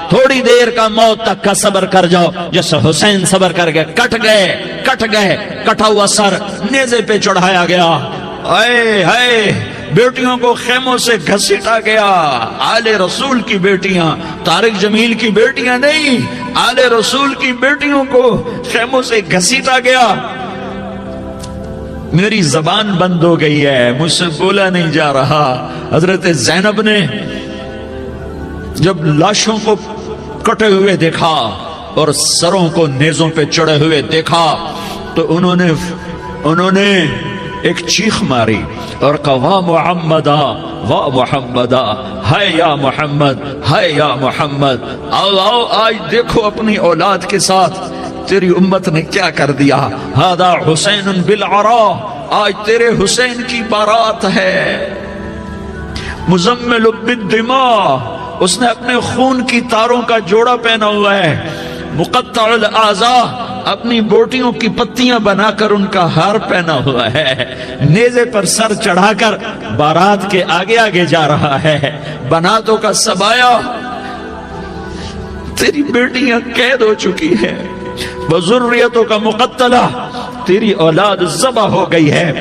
تھوڑی دیر کا موت تک کا صبر کر جاؤ، جیسے حسین صبر کر گئے، کٹ گئے، کٹا ہوا سر نیزے پہ چڑھایا گیا، اے ہائے بیٹیوں کو خیموں سے گھسیٹا گیا، آل رسول کی بیٹیاں، طارق جمیل کی بیٹیاں نہیں، آل رسول کی بیٹیوں کو خیموں سے گھسیٹا گیا۔ میری زبان بند ہو گئی ہے، مجھ سے بولا نہیں جا رہا۔ حضرت زینب نے جب لاشوں کو کٹے ہوئے دیکھا اور سروں کو نیزوں پہ چڑھے ہوئے دیکھا تو انہوں نے ایک چیخ ماری اور کہا واہ محمدہ، واہ محمدہ، ہائے یا محمد، ہائے یا محمد، آؤ آج دیکھو اپنی اولاد کے ساتھ تیری امت نے کیا کر دیا۔ ہذا حسین بالعراء، آج تیرے حسین کی بارات ہے۔ مزمل بالدماء، اس نے اپنے خون کی تاروں کا جوڑا پہنا ہوا ہے۔ مقطع الاعضاء، اپنی بوٹیوں کی پتیاں بنا کر ان کا ہار پہنا ہوا ہے۔ نیزے پر سر چڑھا کر بارات کے آگے آگے جا رہا ہے۔ بناتوں کا سبایا، تیری بیٹیاں قید ہو چکی ہے، وذریتوں کا مقتلہ، تیری اولاد ذبح ہو گئی ہے۔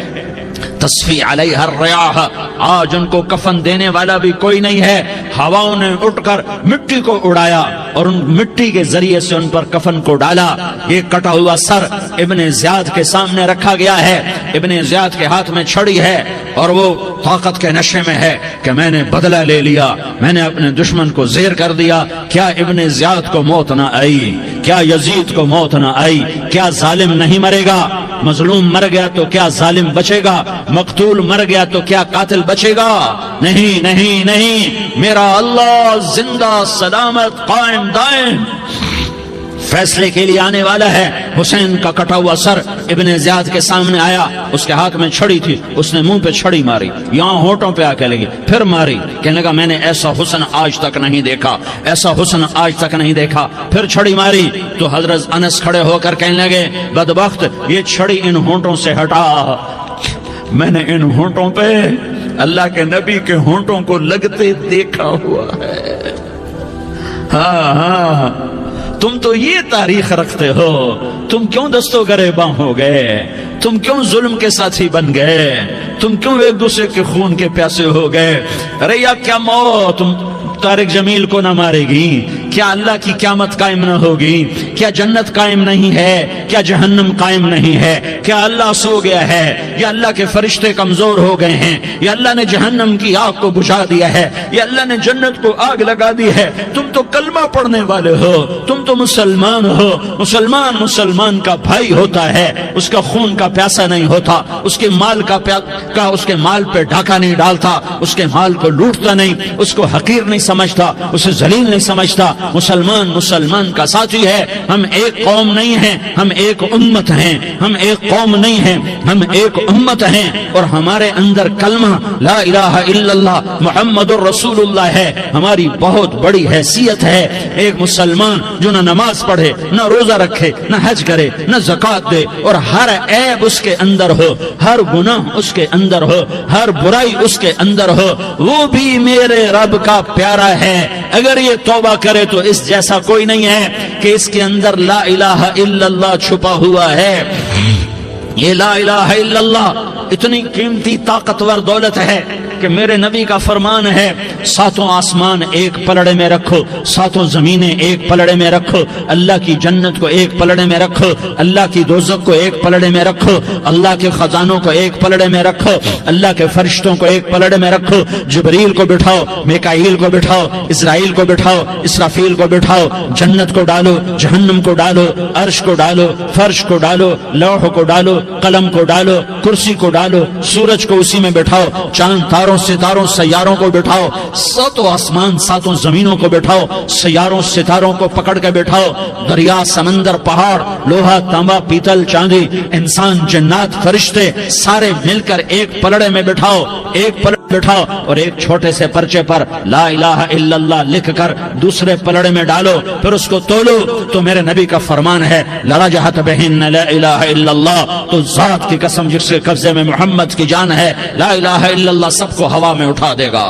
تصفی علیہ الریاح، آج ان کو کفن دینے والا بھی کوئی نہیں ہے۔ ہواؤں نے اٹھ کر مٹی کو اڑایا اور ان مٹی کے ذریعے سے ان پر کفن کو ڈالا۔ یہ کٹا ہوا سر ابن زیاد کے سامنے رکھا گیا ہے۔ ابن زیاد کے ہاتھ میں چھڑی ہے اور وہ طاقت کے نشے میں ہے کہ میں نے بدلہ لے لیا، میں نے اپنے دشمن کو زیر کر دیا۔ کیا ابن زیاد کو موت نہ آئی؟ کیا یزید کو موت نہ آئی؟ کیا ظالم نہیں مرے گا؟ مظلوم مر گیا تو کیا ظالم بچے گا؟ مقتول مر گیا تو کیا قاتل بچے گا؟ نہیں نہیں نہیں، میرا اللہ زندہ سلامت قائم دائم فیصلے کے لیے آنے والا ہے۔ حسین کا کٹا ہوا سر ابن زیاد کے سامنے آیا، اس کے ہاتھ میں چھڑی تھی، اس نے منہ پہ چھڑی ماری، یہاں ہونٹوں پہ آ کے لگی، پھر ماری، کہنے لگا میں نے ایسا حسن آج تک نہیں دیکھا، ایسا حسن آج تک نہیں دیکھا، پھر چھڑی ماری تو حضرت انس کھڑے ہو کر کہنے لگے بدبخت، یہ چھڑی ان ہونٹوں سے ہٹا، میں نے ان ہونٹوں پہ اللہ کے نبی کے ہونٹوں کو لگتے دیکھا ہوا ہے۔ ہاں تم تو یہ تاریخ رکھتے ہو، تم کیوں دستوں گریباں ہو گئے؟ تم کیوں ظلم کے ساتھی بن گئے؟ تم کیوں ایک دوسرے کے خون کے پیاسے ہو گئے؟ ارے یا کیا موت طارق جمیل کو نہ مارے گی؟ کیا اللہ کی قیامت قائم نہ ہوگی؟ کیا جنت قائم نہیں ہے؟ کیا جہنم قائم نہیں ہے؟ کیا اللہ سو گیا ہے؟ یا اللہ کے فرشتے کمزور ہو گئے ہیں؟ یا اللہ نے جہنم کی آگ کو بجھا دیا ہے؟ یا اللہ نے جنت کو آگ لگا دی ہے؟ تم تو کلمہ پڑھنے والے ہو، تم تو مسلمان ہو۔ مسلمان کا بھائی ہوتا ہے، اس کا خون کا پیاسا نہیں ہوتا، اس کے مال اس کے مال پہ ڈاکہ نہیں ڈالتا، اس کے مال کو لوٹتا نہیں، اس کو حقیر نہیں سمجھتا، اسے ذلیل نہیں سمجھتا۔ مسلمان کا ساتھی ہے۔ ہم ایک قوم نہیں ہیں، ہم ایک امت ہیں، ہم ایک قوم نہیں ہیں، ہم ایک امت ہیں، اور ہمارے اندر کلمہ لا الہ الا اللہ محمد الرسول اللہ ہے، ہماری بہت بڑی حیثیت ہے۔ ایک مسلمان جو نہ نماز پڑھے، نہ روزہ رکھے، نہ حج کرے، نہ زکوٰۃ دے، اور ہر عیب اس کے اندر ہو، ہر گناہ اس کے اندر ہو، ہر برائی اس کے اندر ہو، وہ بھی میرے رب کا پیارا ہے۔ اگر یہ توبہ کرے تو اس جیسا کوئی نہیں ہے کہ اس کے اندر لا الہ الا اللہ چھپا ہوا ہے۔ یہ لا الہ الا اللہ اتنی قیمتی طاقتور دولت ہے کہ میرے نبی کا فرمان ہے، ساتوں آسمان ایک پلڑے میں رکھو، ساتوں زمینیں ایک پلڑے میں رکھو، اللہ کی جنت کو ایک پلڑے میں رکھو، اللہ کی دوزخ کو ایک پلڑے میں رکھو، اللہ کے خزانوں کو ایک پلڑے میں رکھو، اللہ کے فرشتوں کو ایک پلڑے میں رکھو، جبریل کو بٹھاؤ، میکائیل کو بٹھاؤ، اسرائیل کو بٹھاؤ، اسرافیل کو بٹھاؤ، جنت کو ڈالو، جہنم کو ڈالو، عرش کو ڈالو، فرش کو ڈالو، لوح کو ڈالو، قلم کو ڈالو، کرسی کو ڈالو، سورج کو اسی میں بٹھاؤ، چاند تاروں ستاروں سیاروں کو بٹھاؤ، ساتوں آسمان ساتوں زمینوں کو بٹھاؤ، سیاروں ستاروں کو پکڑ کے بٹھاؤ، دریا سمندر پہاڑ لوہا تانبا پیتل چاندی انسان جنات فرشتے سارے مل کر ایک پلڑے میں بٹھاؤ، ایک پلڑے بٹھاؤ، اور ایک چھوٹے سے پرچے پر لا الہ الا اللہ لکھ کر دوسرے پلڑے میں ڈالو، پھر اس کو تولو تو میرے نبی کا فرمان ہے لرجحت بہن لا الہ الا اللہ، تو ذات کی قسم جس کے قبضے میں محمد کی جان ہے، لا الہ الا اللہ سب کو ہوا میں اٹھا دے گا۔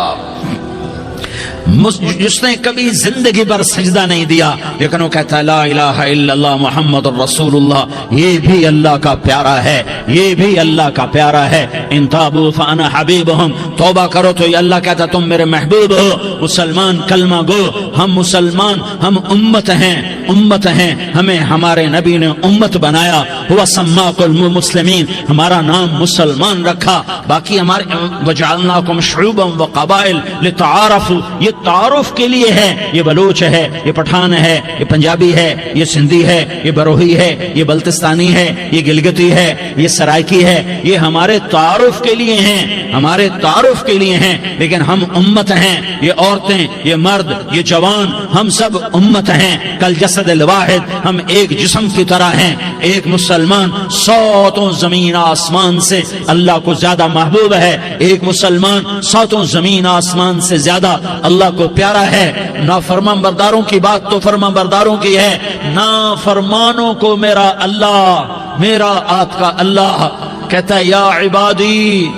جس نے کبھی زندگی پر سجدہ نہیں دیا لیکن وہ کہتا ہے لا الہ الا اللہ محمد الرسول اللہ، یہ بھی اللہ کا پیارا ہے، یہ بھی اللہ کا پیارا ہے۔ ان تابوا فانا حبیبہم، توبہ کرو تو یہ اللہ کہتا تم میرے محبوب ہو۔ مسلمان کلمہ گو، ہم مسلمان، ہم امت ہیں، امت ہیں، ہمیں ہمارے نبی نے امت بنایا، ہوا سماکم المسلمین، ہمارا نام مسلمان رکھا، باقی ہمارے وجعلناکم شعوبا وقبائل لتعارفوا، یہ تعارف کے لیے ہے، یہ بلوچ ہے، یہ پٹھان ہے، یہ پنجابی ہے، یہ سندھی ہے، یہ بروہی ہے، یہ بلتستانی ہے، یہ گلگتی ہے، یہ سرائکی ہے، یہ ہمارے تعارف کے لیے ہیں، ہمارے تعارف کے لیے ہیں، لیکن ہم امت ہیں، یہ عورتیں، یہ مرد، یہ جوان، ہم سب امت ہیں، کل جسد الواحد، ہم ایک جسم کی طرح ہیں۔ ایک مسلمان سوتوں زمین آسمان سے اللہ کو زیادہ محبوب ہے، ایک مسلمان سوتوں زمین آسمان سے زیادہ اللہ کو پیارا ہے۔ نافرمان برداروں کی بات تو فرمان برداروں کی ہے، نافرمانوں کو میرا اللہ، میرا آت کا اللہ کہتا ہے یا عبادی،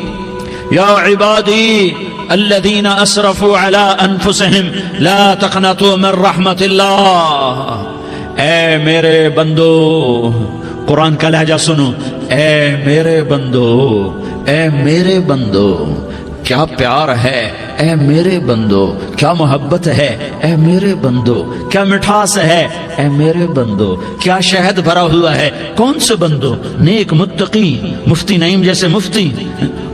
یا عبادی الذین اسرفوا علی انفسہم لا تقنطوا من رحمت اللہ، اے میرے بندو، قرآن کا لہجہ سنو، اے میرے بندو، اے میرے بندو، کیا پیار ہے، اے میرے بندو، کیا محبت ہے، اے میرے بندو، کیا مٹھاس ہے، اے میرے بندو، کیا شہد بھرا ہوا ہے۔ کون سے بندو؟ نیک متقی، مفتی نعیم جیسے مفتی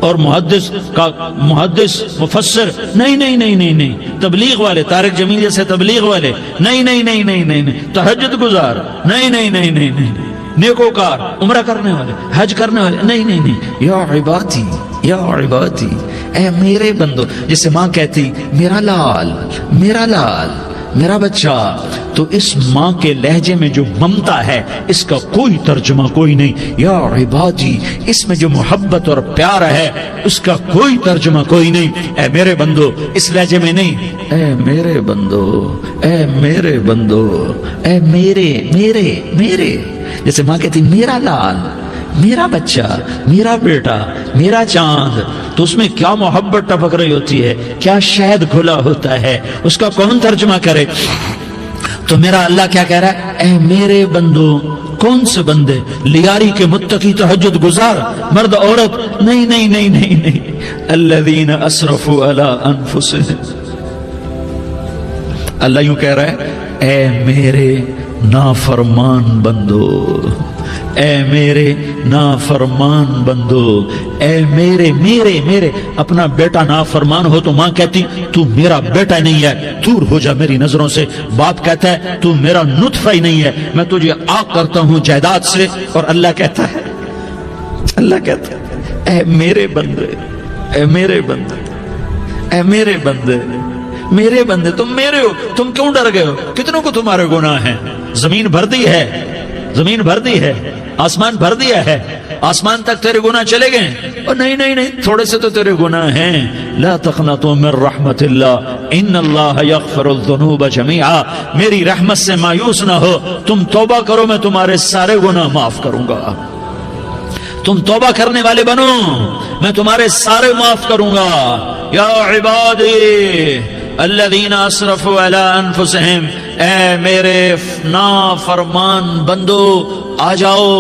اور محدث کا محدث مفسر، نہیں نہیں نہیں نہیں نہیں، تبلیغ والے، طارق جمیل جیسے تبلیغ والے، نہیں نہیں نہیں نہیں نہیں، تہجد گزار، نہیں نہیں نہیں نہیں نہیں، نیکوکار، عمرہ کرنے والے، حج کرنے والے، نہیں نہیں نہیں، یا عبادی، یا عبادی، اے میرے بندو، جسے ماں کہتی میرا لال، میرا لال، میرا بچہ، تو اس ماں کے لہجے میں جو ممتا ہے اس کا کوئی ترجمہ کوئی نہیں۔ یا عبادی، اس میں جو محبت اور پیار ہے اس کا کوئی ترجمہ کوئی نہیں۔ اے میرے بندو، اس لہجے میں نہیں، اے میرے بندو، اے میرے بندو، اے میرے میرے میرے، جیسے ماں کہتی میرا لال، میرا بچہ، میرا بیٹا، میرا چاند، تو اس میں کیا محبت ٹپک رہی ہوتی ہے، کیا شہد گھلا ہوتا ہے، اس کا کون ترجمہ کرے؟ تو میرا اللہ کیا کہہ رہا ہے، اے میرے بندو، کون سے بندے؟ لیاری کے متقی، تہجد گزار، مرد عورت، نہیں نہیں نہیں نہیں نہیں، الذین اسرفوا علی انفسہم، اللہ یوں کہہ رہا ہے اے میرے نافرمان بندو، اے میرے نافرمان بندو، اے میرے میرے میرے، اپنا بیٹا نافرمان ہو تو ماں کہتی تو میرا بیٹا نہیں ہے، دور ہو جا میری نظروں سے۔ باپ کہتا ہے تو میرا نطفہ ہی نہیں ہے، میں تجھے آگ کرتا ہوں جائیداد سے، اور اللہ کہتا ہے، اللہ کہتا ہے اے میرے بندے، اے میرے بندے، اے میرے بندے، میرے بندے، تم میرے ہو، تم کیوں ڈر گئے ہو؟ کتنوں کو تمہارے گناہ ہیں؟ زمین بھر دی ہے، زمین بھر دی ہے، آسمان بھر دیا ہے، آسمان تک تیرے گناہ چلے گئے، اور نہیں نہیں نہیں، تھوڑے سے تو تیرے گناہ ہیں۔ لا تقنطوا من رحمت اللہ ان اللہ یغفر الذنوب جميعا، میری رحمت سے مایوس نہ ہو، تم توبہ کرو، میں تمہارے سارے گناہ معاف کروں گا۔ تم توبہ کرنے والے بنو، میں تمہارے سارے معاف کروں گا۔ یا عبادی الذین اسرفوا علی انفسہم، اے میرے نافرمان بندو، آ جاؤ،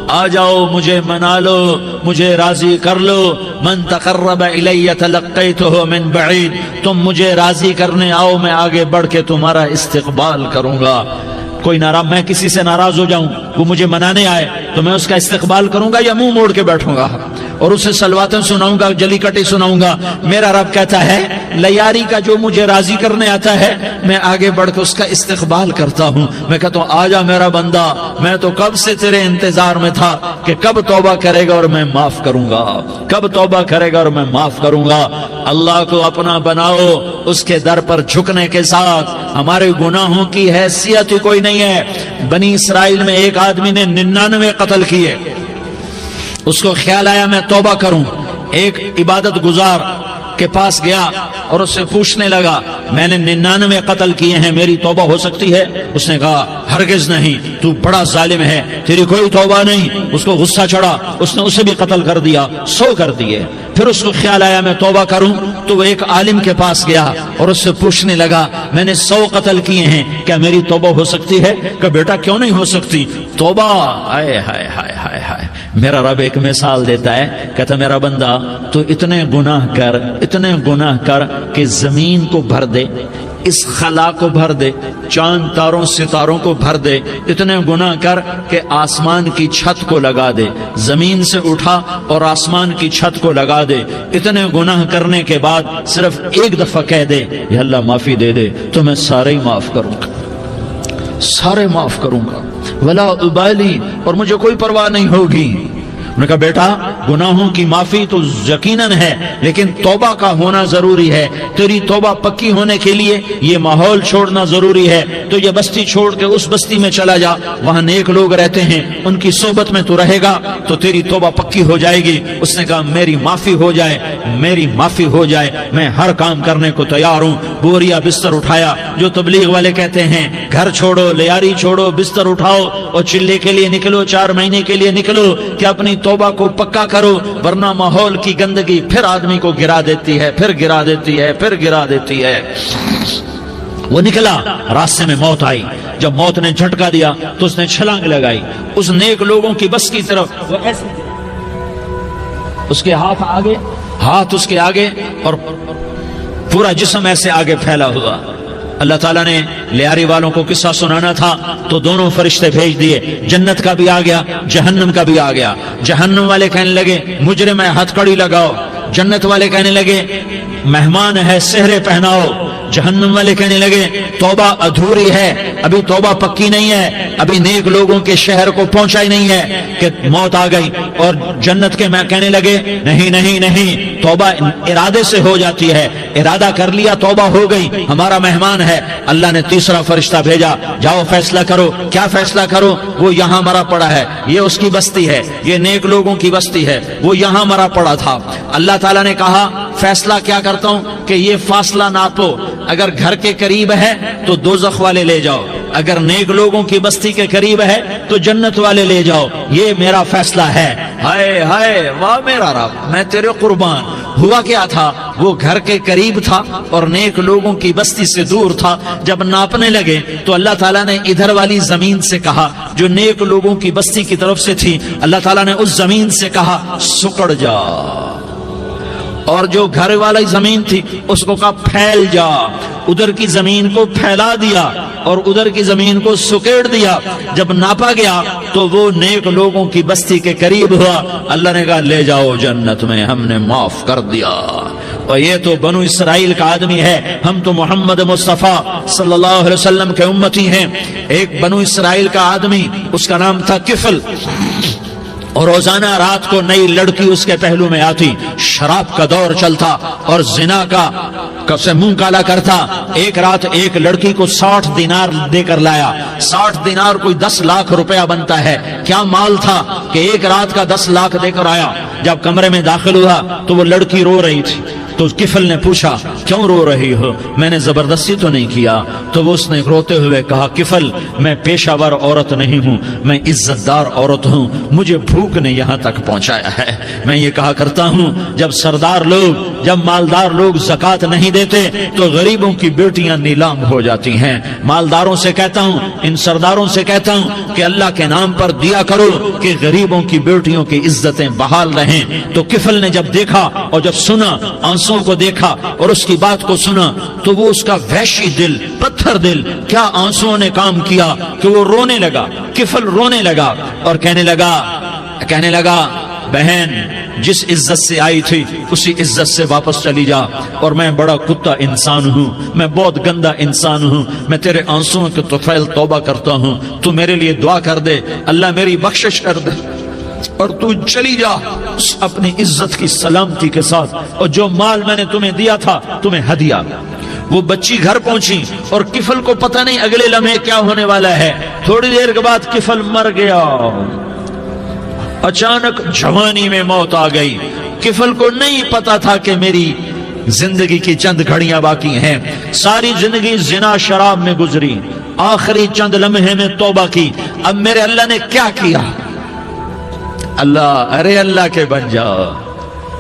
آ جاؤ، مجھے منا لو، مجھے راضی کر لو۔ من تقرب الی تلقیتہ من بعید، تم مجھے راضی کرنے آؤ، میں آگے بڑھ کے تمہارا استقبال کروں گا۔ کوئی ناراض، میں کسی سے ناراض ہو جاؤں، وہ مجھے منانے آئے تو میں اس کا استقبال کروں گا یا منہ موڑ کے بیٹھوں گا اور اسے سلواتیں سناؤں گا، جلی کٹی سناؤں گا؟ میرا رب کہتا ہے لیاری کا جو مجھے راضی کرنے آتا ہے میں آگے بڑھ کے اس کا استقبال کرتا ہوں۔ میں کہتا ہوں آ جا میرا بندہ، میں تو کب سے تیرے انتظار میں تھا کہ کب توبہ کرے گا اور میں معاف کروں گا، کب توبہ کرے گا اور میں معاف کروں گا۔ اللہ کو اپنا بناؤ، اس کے در پر جھکنے کے ساتھ ہمارے گناہوں کی حیثیت کوئی نہیں ہے۔ بنی اسرائیل میں ایک آدمی نے 99 قتل کیے، اس کو خیال آیا میں توبہ کروں، ایک عبادت گزار کے پاس گیا اور اس سے پوچھنے لگا میں نے 99 قتل کیے ہیں، میری توبہ ہو سکتی ہے؟ اس نے کہا ہرگز نہیں، تو بڑا ظالم ہے، تیری کوئی توبہ نہیں۔ اس کو غصہ چڑھا، اس نے اسے بھی قتل کر دیا، 100 کر دیے۔ پھر اس کو خیال آیا میں توبہ کروں، تو وہ ایک عالم کے پاس گیا اور اس سے پوچھنے لگا میں نے 100 قتل کیے ہیں، کیا میری توبہ ہو سکتی ہے؟ کہ بیٹا کیوں نہیں ہو سکتی توبہ؟ ہائے ہائے ہائے ہائے ہائے، میرا رب ایک مثال دیتا ہے، کہتا میرا بندہ تو اتنے گناہ کر کہ زمین کو بھر دے، اس خلا کو بھر دے، چاند تاروں ستاروں کو بھر دے، اتنے گناہ کر کہ آسمان کی چھت کو لگا دے، زمین سے اٹھا اور آسمان کی چھت کو لگا دے، اتنے گناہ کرنے کے بعد صرف ایک دفعہ کہہ دے یا اللہ معافی دے دے تو میں سارے ہی معاف کروں گا، سارے معاف کروں گا، ولا ابالی، اور مجھے کوئی پرواہ نہیں ہوگی۔ انہوں نے کہا بیٹا گناہوں کی معافی تو یقیناً ہے، لیکن توبہ کا ہونا ضروری ہے، تیری توبہ پکی ہونے کے لیے یہ ماحول چھوڑنا ضروری ہے، تو یہ بستی چھوڑ کے اس بستی میں چلا جا، وہاں نیک لوگ رہتے ہیں، ان کی صحبت میں تو رہے گا تو تیری توبہ پکی ہو جائے گی۔ اس نے کہا میری معافی ہو جائے، میری معافی ہو جائے، میں ہر کام کرنے کو تیار ہوں۔ بوریا بستر اٹھایا، جو تبلیغ والے کہتے ہیں گھر چھوڑو، لیاری چھوڑو، بستر اٹھاؤ اور چلے کے لیے نکلو، 4 مہینے کے لیے نکلو کہ اپنی توبہ کو پکا کرو، ورنہ ماحول کی گندگی پھر آدمی کو گرا دیتی ہے، پھر گرا دیتی ہے، پھر گرا دیتی ہے۔ وہ نکلا، راستے میں موت آئی، جب موت نے جھٹکا دیا تو اس نے چھلانگ لگائی اس نیک لوگوں کی بس کی طرف، وہ ایسے اس کے ہاتھ اس کے آگے اور پورا جسم ایسے آگے پھیلا ہوا۔ اللہ تعالیٰ نے لیاری والوں کو قصہ سنانا تھا تو دونوں فرشتے بھیج دیے، جنت کا بھی آ گیا، جہنم کا بھی آ گیا۔ جہنم والے کہنے لگے مجرم ہے ہتھ کڑی لگاؤ، جنت والے کہنے لگے مہمان ہے سہرے پہناؤ، جہنم والے کہنے لگے توبہ ادھوری ہے، ابھی توبہ پکی نہیں ہے، ابھی نیک لوگوں کے شہر کو پہنچا ہی نہیں ہے کہ موت آ گئی۔ اور جنت کے میں کہنے لگے نہیں نہیں نہیں، توبہ ارادے سے ہو جاتی ہے، ارادہ کر لیا توبہ ہو گئی، ہمارا مہمان ہے۔ اللہ نے تیسرا فرشتہ بھیجا، جاؤ فیصلہ کرو۔ کیا فیصلہ کرو؟ وہ یہاں مرا پڑا ہے، یہ اس کی بستی ہے، یہ نیک لوگوں کی بستی ہے، وہ یہاں مرا پڑا تھا۔ اللہ تعالیٰ نے کہا فیصلہ کیا کرتا ہوں کہ یہ فاصلہ ناپو، اگر گھر کے قریب ہے تو دوزخ والے لے جاؤ، اگر نیک لوگوں کی بستی کے قریب ہے تو جنت والے لے جاؤ، یہ میرا فیصلہ ہے۔ ہائے ہائے واہ میرا رب، میں تیرے قربان۔ ہوا کیا تھا؟ وہ گھر کے قریب تھا اور نیک لوگوں کی بستی سے دور تھا۔ جب ناپنے لگے تو اللہ تعالیٰ نے ادھر والی زمین سے کہا جو نیک لوگوں کی بستی کی طرف سے تھی، اللہ تعالیٰ نے اس زمین سے کہا سکڑ جا، اور جو گھر والی زمین تھی اس کو کہا پھیل جا، ادھر کی زمین کو پھیلا دیا اور ادھر کی زمین کو سکیڑ دیا۔ جب ناپا گیا تو وہ نیک لوگوں کی بستی کے قریب ہوا، اللہ نے کہا لے جاؤ جنت میں، ہم نے معاف کر دیا۔ اور یہ تو بنو اسرائیل کا آدمی ہے، ہم تو محمد مصطفیٰ صلی اللہ علیہ وسلم کے امتی ہیں۔ ایک بنو اسرائیل کا آدمی، اس کا نام تھا کفل، اور روزانہ رات کو نئی لڑکی اس کے پہلو میں آتی، شراب کا دور چلتا اور زنا کا سے منہ کالا کرتا۔ ایک رات ایک لڑکی کو 60 دینار دے کر لایا، 60 دینار کوئی 10 لاکھ روپیہ بنتا ہے، کیا مال تھا کہ ایک رات کا 10 لاکھ دے کر آیا۔ جب کمرے میں داخل ہوا تو وہ لڑکی رو رہی تھی، تو کفل نے پوچھا کیوں رو رہی ہو؟ میں نے زبردستی تو نہیں کیا۔ تو وہ اس نے روتے ہوئے کہا کفل میں پیشہ ور عورت نہیں ہوں، میں عزت دار عورت ہوں، مجھے بھوک نے یہاں تک پہنچایا ہے۔ میں یہ کہا کرتا ہوں جب سردار لوگ، جب مالدار لوگ زکوٰۃ نہیں دیتے تو غریبوں کی بیٹیاں نیلام ہو جاتی ہیں۔ مالداروں سے کہتا ہوں، ان سرداروں سے کہتا ہوں کہ اللہ کے نام پر دیا کرو کہ غریبوں کی بیٹیوں کی عزتیں بحال رہیں۔ تو کفل نے جب دیکھا اور جب سنا، آنسو کو دیکھا اور اس کی بات کو سنا، تو وہ اس کا وحشی دل، پتھر دل، کیا آنسوؤں نے کام کیا کہ وہ رونے لگا۔ کفل رونے لگا اور کہنے لگا بہن جس عزت سے آئی تھی اسی عزت سے واپس چلی جا، اور میں بڑا کتا انسان ہوں، میں بہت گندا انسان ہوں، میں تیرے آنسوؤں کے طفیل توبہ کرتا ہوں، تو میرے لیے دعا کر دے، اللہ میری بخشش کر دے، اور تو چلی جا اپنی عزت کی سلامتی کے ساتھ، اور جو مال میں نے تمہیں دیا تھا تمہیں ہدیہ۔ وہ بچی گھر پہنچی اور کفل کو پتہ نہیں اگلے لمحے کیا ہونے والا ہے۔ تھوڑی دیر کے بعد کفل مر گیا، اچانک جوانی میں موت آ گئی۔ کفل کو نہیں پتا تھا کہ میری زندگی کی چند گھڑیاں باقی ہیں، ساری زندگی زنا شراب میں گزری، آخری چند لمحے میں توبہ کی، اب میرے اللہ نے کیا کیا؟ اللہ، ارے اللہ کے بن جا،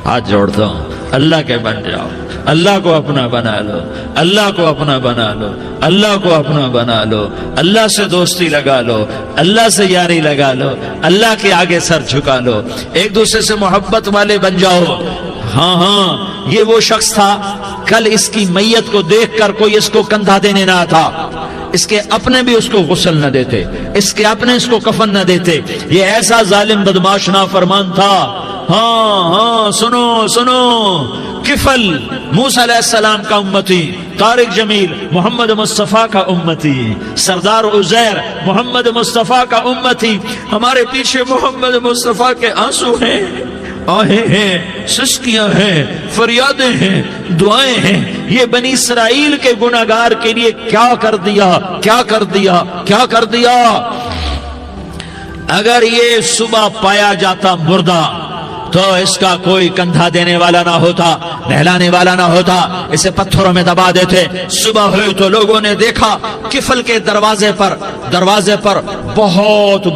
ہاتھ جوڑتا ہوں، اللہ کے بن جاؤ، اللہ کو اپنا بنا لو، اللہ کو اپنا بنا لو، اللہ کو اپنا بنا لو، اللہ سے دوستی لگا لو، اللہ سے یاری لگا لو، اللہ کے آگے سر جھکا لو، ایک دوسرے سے محبت والے بن جاؤ۔ ہاں ہاں، یہ وہ شخص تھا، کل اس کی میت کو دیکھ کر کوئی اس کو کندھا دینے نہ تھا، اس کے اپنے بھی اس کو غسل نہ دیتے، اس کے اپنے اس کو کفن نہ دیتے، یہ ایسا ظالم بدماش نافرمان تھا۔ ہاں ہاں، سنو سنو، کفل موسیٰ علیہ السلام کا امتی، طارق جمیل محمد مصطفیٰ کا امتی، سردار عزیر محمد مصطفیٰ کا امتی، ہمارے پیچھے محمد مصطفیٰ کے آنسو ہیں، آہیں ہیں، سسکیاں ہیں، فریادیں ہیں، دعائیں ہیں، یہ بنی اسرائیل کے گناہگار کے لیے کیا کر دیا، کیا کر دیا، کیا کر دیا۔ اگر یہ صبح پایا جاتا مردہ تو اس کا کوئی کندھا دینے والا نہ ہوتا، نہلانے والا نہ ہوتا، اسے پتھروں میں دبا دیتے۔ صبح ہوئی تو لوگوں نے دیکھا کفل کے دروازے پر بہت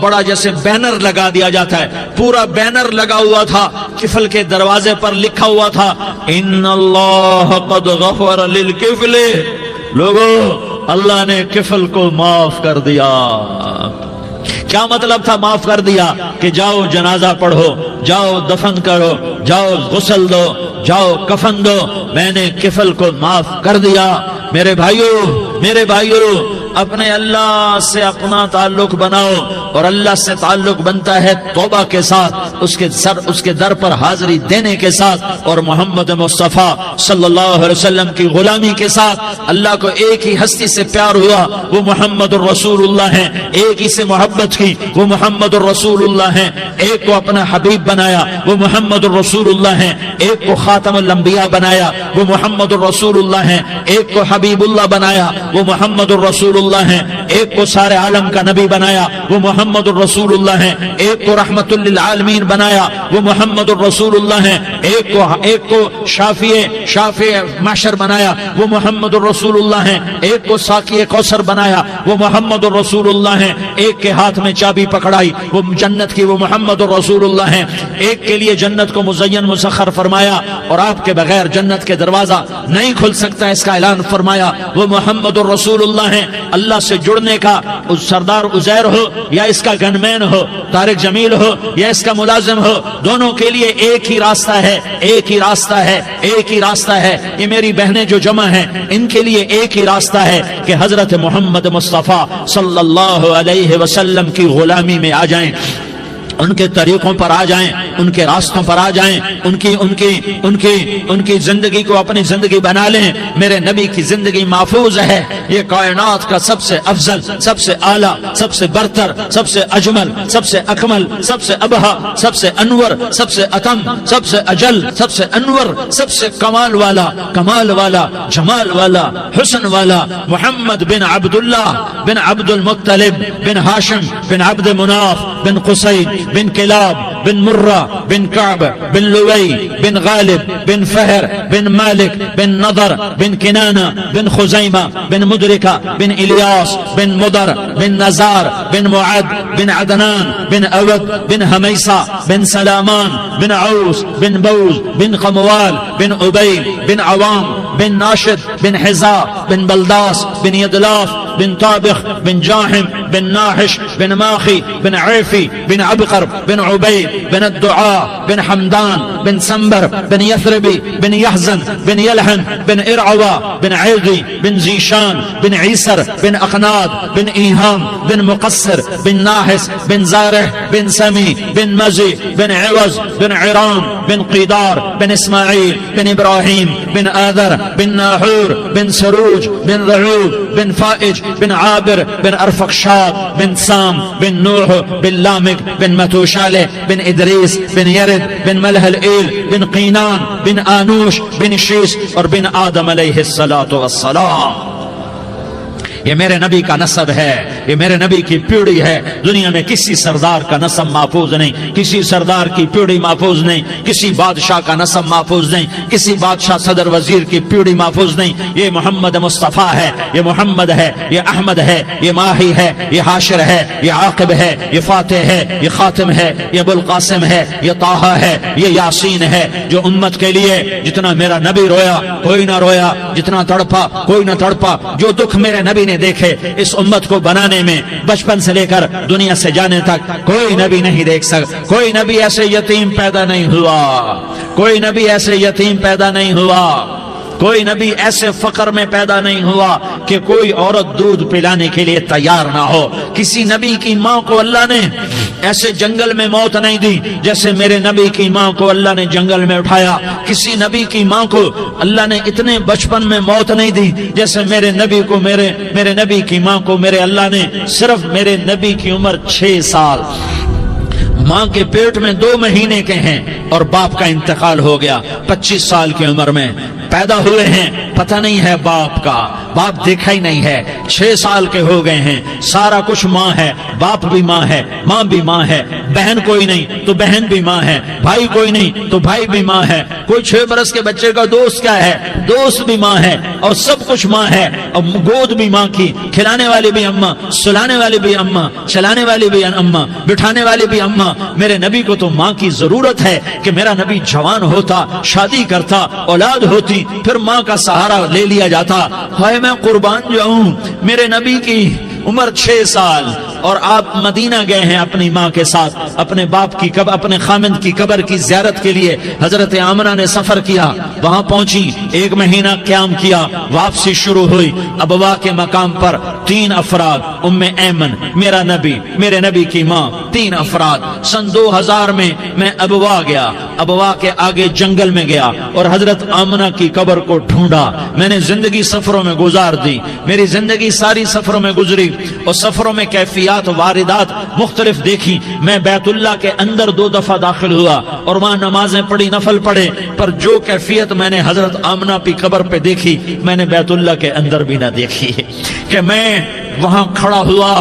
بڑا جیسے بینر لگا دیا جاتا ہے، پورا بینر لگا ہوا تھا، کفل کے دروازے پر لکھا ہوا تھا ان اللہ قد غفر للکفل، لوگوں اللہ نے کفل کو معاف کر دیا۔ کیا مطلب تھا معاف کر دیا؟ کہ جاؤ جنازہ پڑھو، جاؤ دفن کرو، جاؤ غسل دو، جاؤ کفن دو، میں نے کفل کو معاف کر دیا۔ میرے بھائیو، اپنے اللہ سے اپنا تعلق بناؤ، اور اللہ سے تعلق بنتا ہے توبہ کے ساتھ، اس کے در پر حاضری دینے کے ساتھ، اور محمد مصطفیٰ صلی اللہ علیہ وسلم کی غلامی کے ساتھ۔ اللہ کو ایک ہی ہستی سے پیار ہوا، وہ محمد الرسول اللہ ہیں، ایک ہی سے محبت کی، وہ محمد الرسول اللہ ہیں، ایک کو اپنا حبیب بنایا، وہ محمد الرسول اللہ ہیں، ایک کو خاتم الانبیاء بنایا، وہ محمد الرسول اللہ ہیں، ایک کو حبیب اللہ بنایا، وہ محمد الرسول اللہ ہیں، ایک کو سارے عالم کا نبی بنایا، وہ محمد الرسول اللہ ہیں، ایک کو رحمت للعالمین بنایا، وہ محمد الرسول اللہ ہیں، ایک کو شافی محشر بنایا، وہ محمد الرسول اللہ ہیں، ایک کو ساقی کوثر بنایا، وہ محمد الرسول اللہ ہیں، ایک کے ہاتھ میں چابی پکڑائی وہ جنت کی، وہ محمد الرسول اللہ ہیں، ایک کے لیے جنت کو مزین مسخر فرمایا، اور آپ کے بغیر جنت کے دروازہ نہیں کھل سکتا، اس کا اعلان فرمایا، وہ محمد الرسول اللہ ہیں۔ اللہ سے جڑنے کا سردار عزیر ہو یا اس کا گنمین ہو، طارق جمیل ہو یا اس کا ملازم ہو، دونوں کے لیے ایک ہی راستہ ہے، ایک ہی راستہ ہے، ایک ہی راستہ ہے۔ یہ میری بہنیں جو جمع ہیں ان کے لیے ایک ہی راستہ ہے کہ حضرت محمد مصطفیٰ صلی اللہ علیہ وسلم کی غلامی میں آ جائیں، ان کے طریقوں پر آ جائیں، ان کے راستوں پر آ جائیں، ان کی زندگی کو اپنی زندگی بنا لیں۔ میرے نبی کی زندگی محفوظ ہے، یہ کائنات کا سب سے افضل، سب سے اعلیٰ، سب سے برتر، سب سے اجمل، سب سے اکمل، سب سے ابہا، سب سے انور، سب سے اتم، سب سے اجل، سب سے انور، سب سے کمال والا، جمال والا، حسن والا، محمد بن عبداللہ بن عبد المطلب بن ہاشم بن عبد مناف بن قصی بن کلاب بن مرہ بن کعب بن لوی بن غالب بن فہر بن مالک بن نضر بن کنانہ بن خزیمہ بن مدرکہ بن الیاس بن مدر بن نزار بن معد بن عدنان بن اود بن حمیسہ بن سلامان بن عوس بن بوز بن قموال بن عبیل بن عوام بن ناشد بن حزا بن بلداس بن یدلاف بن طابخ بن جاحم بن ناحش بن ماخی بن عیفی بن عبقر بن عبید بن الدعاء بن حمدان بن سنبر بن یثربی بن یحزن بن یلحن بن ارعوا بن عیغی بن زیشان بن عیسر بن اقناد بن ایہام بن مقصر بن ناحس بن زارح بن سمی بن مزی بن عوض بن عرام بن قیدار بن اسماعیل بن ابراہیم بن آذر بن ناحور بن سروج بن رعود بن فائج بن عابر بن ارفقشاد بن سام بن نوح بن لامک بن متوشالہ بن ادریس بن یرد بن ملح الایل بن قینان بن آنوش بن شیس اور بن آدم علیہ الصلوۃ والسلام۔ یہ میرے نبی کا نسب ہے، یہ میرے نبی کی پیڑھی ہے. دنیا میں کسی سردار کا نسب محفوظ نہیں, کسی سردار کی پیڑھی محفوظ نہیں, کسی بادشاہ کا نسب محفوظ نہیں, کسی بادشاہ صدر وزیر کی پیڑھی محفوظ نہیں. یہ محمد مصطفیٰ ہے, یہ محمد ہے, یہ احمد ہے, یہ ماہی ہے, یہ حاشر ہے, یہ عاقب ہے, یہ فاتح ہے, یہ خاتم ہے, یہ ابو القاسم ہے, یہ طٰہٰ ہے, یہ یاسین ہے. جو امت کے لیے جتنا میرا نبی رویا کوئی نہ رویا, جتنا تڑپا کوئی نہ تڑپا, جو دکھ میرے نبی نے دیکھے اس امت کو بنانے میں بچپن سے لے کر دنیا سے جانے تک کوئی نبی نہیں دیکھ سکتا. کوئی نبی ایسے یتیم پیدا نہیں ہوا, کوئی نبی ایسے یتیم پیدا نہیں ہوا, کوئی نبی ایسے فقر میں پیدا نہیں ہوا کہ کوئی عورت دودھ پلانے کے لیے تیار نہ ہو. کسی نبی کی ماں کو اللہ نے ایسے جنگل میں موت نہیں دی جیسے میرے نبی کی ماں کو اللہ نے جنگل میں اٹھایا. کسی نبی کی ماں کو اللہ نے اتنے بچپن میں موت نہیں دی جیسے میرے نبی کو میرے نبی کی ماں کو میرے اللہ نے صرف میرے نبی کی عمر 6 سال, ماں کے پیٹ میں 2 مہینے کے ہیں اور باپ کا انتقال ہو گیا 25 سال کی عمر میں. پیدا ہوئے ہیں, پتہ نہیں ہے باپ کا, باپ دیکھا ہی نہیں ہے. 6 سال کے ہو گئے ہیں, سارا کچھ ماں ہے, باپ بھی ماں ہے, ماں بھی ماں ہے, بہن کوئی نہیں تو بہن بھی ماں ہے, بھائی کوئی نہیں تو بھائی بھی ماں ہے, کوئی 6 برس کے بچے کا دوست کیا ہے, دوست بھی ماں ہے, اور سب کچھ ماں ہے. اور گود بھی ماں کی, کھلانے والی بھی اماں, سلانے والی بھی اماں, چلانے والی بھی اماں, بٹھانے والی بھی اماں. میرے نبی کو تو ماں کی ضرورت ہے کہ میرا نبی جوان ہوتا, شادی کرتا, اولاد ہوتی, پھر ماں کا سہارا لے لیا جاتا. ہائے میں قربان جاؤں, میرے نبی کی عمر 6 سال اور آپ مدینہ گئے ہیں اپنی ماں کے ساتھ, اپنے باپ کی اپنے خامند کی قبر کی زیارت کے لیے. حضرت آمنہ نے سفر کیا, وہاں پہنچی, 1 مہینہ قیام کیا, واپسی شروع ہوئی. ابوا کے مقام پر 3 افراد, ام ایمن, میرا نبی, میرے نبی کی ماں, 3 افراد. سن 2000 میں ابوا گیا, ابوا کے آگے جنگل میں گیا اور حضرت آمنہ کی قبر کو ڈھونڈا. میں نے زندگی سفروں میں گزار دی, میری زندگی ساری سفروں میں گزری اور سفروں میں کیفیات واردات مختلف دیکھی. میں بیت اللہ کے اندر 2 دفعہ داخل ہوا اور وہاں نمازیں پڑھی, نفل پڑھے, پر جو کیفیت میں نے حضرت آمنہ کی قبر پہ دیکھی میں نے بیت اللہ کے اندر بھی نہ دیکھی. کہ میں وہاں کھڑا ہوا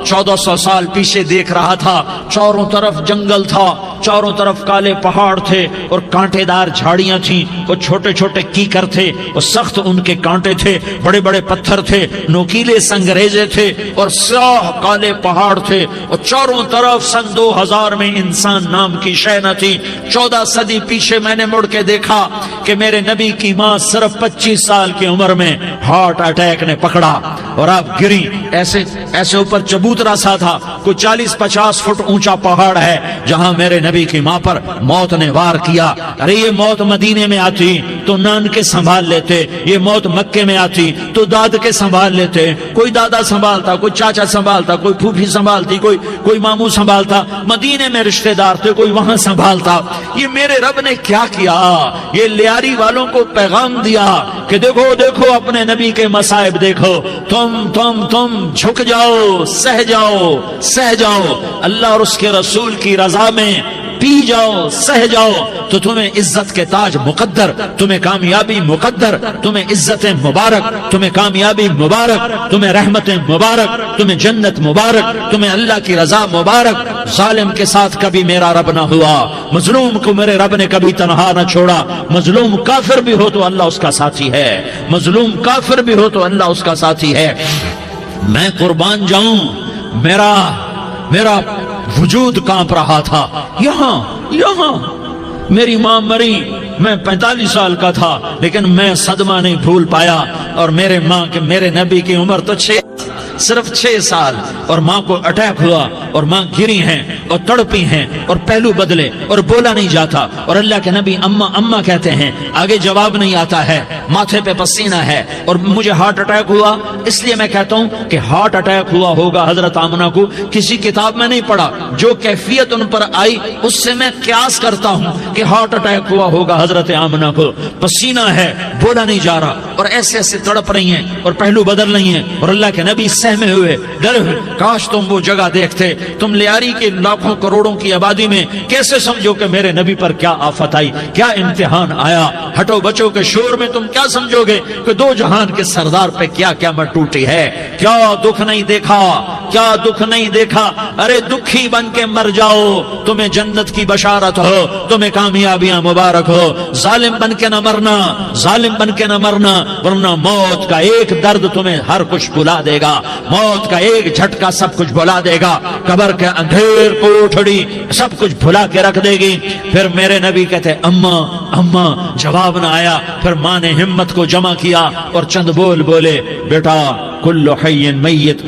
1400 سال پیچھے دیکھ رہا تھا, چاروں طرف جنگل تھا, چاروں طرف کالے پہاڑ تھے اور کانٹے دار جھاڑیاں تھیں, وہ چھوٹے چھوٹے کیکر تھے, وہ سخت ان کے کانٹے تھے, بڑے بڑے پتھر تھے, نوکیلے سنگریزے تھے اور سیاہ کالے پہاڑ تھے, اور چاروں طرف سن 2000 میں انسان نام کی شے نہ تھی. 14 صدی پیچھے میں نے مڑ کے دیکھا کہ میرے نبی کی ماں صرف 25 سال کی عمر میں ہارٹ اٹیک نے پکڑا اور آپ گری. ایسے اوپر چبوترا سا تھا, کوئی 40-50 فٹ اونچا پہاڑ ہے جہاں میرے نبی کی ماں پر موت نے وار کیا. ارے یہ موت مدینے میں آتی تو نان کے سنبھال لیتے, یہ موت مکے میں آتی تو داد کے سنبھال لیتے. کوئی دادا سنبھالتا, کوئی چاچا سنبھالتا, کوئی پھوپھی سنبھالتی, کوئی ماموں سنبھالتا. مدینے میں رشتہ دار تھے, کوئی وہاں سنبھالتا. یہ میرے رب نے کیا کیا, یہ لیاری والوں کو پیغام دیا کہ دیکھو دیکھو اپنے نبی کے مصائب دیکھو, تم جھک جاؤ, سہ جاؤ, اللہ اور اس کے رسول کی رضا میں پی جاؤ, سہ جاؤ, تو تمہیں عزت کے تاج مقدر, تمہیں کامیابی مقدر, تمہیں عزت مبارک, تمہیں کامیابی مبارک, تمہیں رحمت مبارک, تمہیں جنت مبارک, تمہیں اللہ کی رضا مبارک. ظالم کے ساتھ کبھی میرا رب نہ ہوا, مظلوم کو میرے رب نے کبھی تنہا نہ چھوڑا. مظلوم کافر بھی ہو تو اللہ اس کا ساتھی ہے, مظلوم کافر بھی ہو تو اللہ اس کا ساتھی ہے. میں قربان جاؤں, میرا وجود کانپ رہا تھا. یہاں میری ماں مری, میں 45 سال کا تھا, لیکن میں صدمہ نہیں بھول پایا. اور میرے نبی کی عمر تو صرف 6 سال, اور ماں کو اٹیک ہوا اور ماں گری ہیں اور تڑپی ہیں اور پہلو بدلے اور بولا نہیں جاتا. اور اللہ کے نبی اماں کہتے ہیں, آگے جواب نہیں آتا ہے, ماتھے پہ پسینہ ہے. اور مجھے ہارٹ اٹیک ہوا, اس لیے میں کہتا ہوں کہ ہارٹ اٹیک ہوا ہوگا حضرت آمنہ کو, کسی کتاب میں نہیں پڑھا. جو کیفیت ان پر آئی اس سے میں قیاس کرتا ہوں کہ ہارٹ اٹیک ہوا ہوگا حضرت آمنہ کو. پسینہ ہے, بولا نہیں جا رہا, اور ایسے تڑپ رہی ہیں اور پہلو بدل رہی ہیں. اور اللہ کے نبی سہمے ہوئے, ڈر ہوئے. کاش تم وہ جگہ دیکھتے. تم لیاری کے لاکھوں کروڑوں کی آبادی میں کیسے سمجھو کہ میرے نبی پر کیا آفت آئی, کیا امتحان آیا. ہٹو بچوں کے شور میں تم کیا سمجھو گے کہ 2 جہان کے سردار پہ کیا قیامت ٹوٹی ہے. کیا دکھ نہیں دیکھا, کیا دکھ نہیں دیکھا؟ ارے دکھی بن کے مر جاؤ، تمہیں جنت کی بشارت ہو، تمہیں کامیابیاں مبارک ہو۔ ظالم بن کے نہ مرنا، ظالم بن کے نہ مرنا، ورنہ موت کا ایک درد تمہیں ہر کچھ بھلا دے گا، موت کا ایک جھٹکا سب کچھ بھلا دے گا، قبر کے اندھیر کوٹھڑی سب کچھ بھلا کے رکھ دے گی۔ پھر میرے نبی کہتے اماں اماں، جواب نہ آیا۔ پھر ماں نے ہمت کو جمع کیا اور چند بول بولے، بیٹا کل حی میت